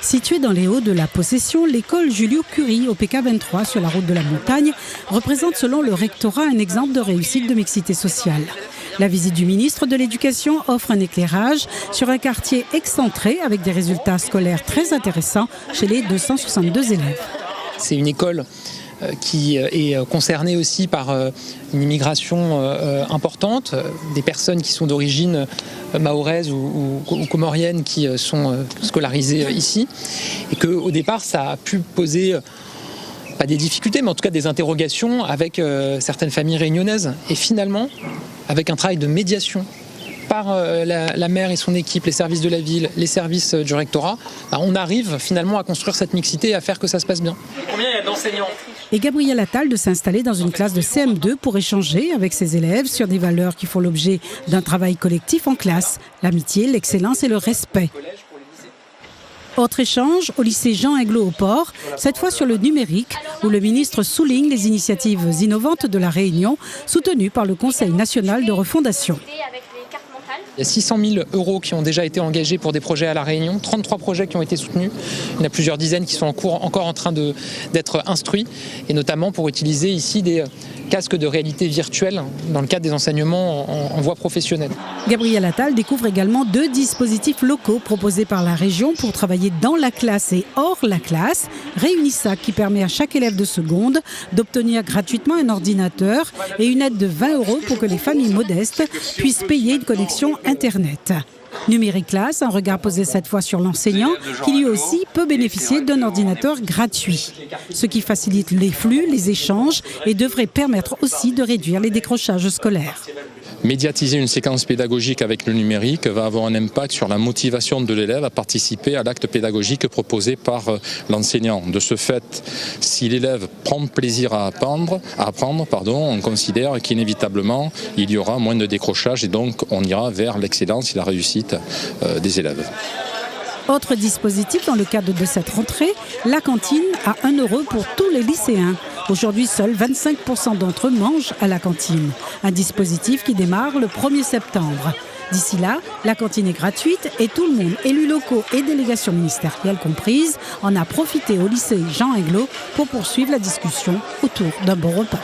Située dans les Hauts de la Possession, l'école Julio-Curie au PK 23 sur la route de la montagne représente selon le rectorat un exemple de réussite de mixité sociale. La visite du ministre de l'Éducation offre un éclairage sur un quartier excentré avec des résultats scolaires très intéressants chez les 262 élèves. C'est une école qui est concernée aussi par une immigration importante, des personnes qui sont d'origine mahoraise ou comorienne qui sont scolarisées ici, et qu'au départ ça a pu poser pas des difficultés mais en tout cas des interrogations avec certaines familles réunionnaises, et finalement avec un travail de médiation par la maire et son équipe, les services de la ville, les services du rectorat, on arrive finalement à construire cette mixité et à faire que ça se passe bien. Combien il y a d'enseignants ? Et Gabriel Attal de s'installer dans une classe de CM2 pour échanger avec ses élèves sur des valeurs qui font l'objet d'un travail collectif en classe, l'amitié, l'excellence et le respect. Autre échange au lycée Jean Aiglo au Port, cette fois sur le numérique, où le ministre souligne les initiatives innovantes de la Réunion, soutenues par le Conseil national de refondation. Il y a 600 000 € qui ont déjà été engagés pour des projets à La Réunion, 33 projets qui ont été soutenus. Il y en a plusieurs dizaines qui sont encore en train d'être instruits, et notamment pour utiliser ici des casques de réalité virtuelle dans le cadre des enseignements en voie professionnelle. Gabriel Attal découvre également 2 dispositifs locaux proposés par la région pour travailler dans la classe et hors la classe. Réunissac qui permet à chaque élève de seconde d'obtenir gratuitement un ordinateur et une aide de 20 € pour que les familles modestes puissent payer une connexion Internet. Numérique Classe, un regard posé cette fois sur l'enseignant qui lui aussi peut bénéficier d'un ordinateur gratuit. Ce qui facilite les flux, les échanges et devrait permettre aussi de réduire les décrochages scolaires. Médiatiser une séquence pédagogique avec le numérique va avoir un impact sur la motivation de l'élève à participer à l'acte pédagogique proposé par l'enseignant. De ce fait, si l'élève prend plaisir à apprendre, on considère qu'inévitablement il y aura moins de décrochage et donc on ira vers l'excellence et la réussite des élèves. Autre dispositif dans le cadre de cette rentrée, la cantine à 1 € pour tous les lycéens. Aujourd'hui, seuls 25% d'entre eux mangent à la cantine. Un dispositif qui démarre le 1er septembre. D'ici là, la cantine est gratuite et tout le monde, élus locaux et délégations ministérielles comprises, en a profité au lycée Jean Aiglo pour poursuivre la discussion autour d'un bon repas.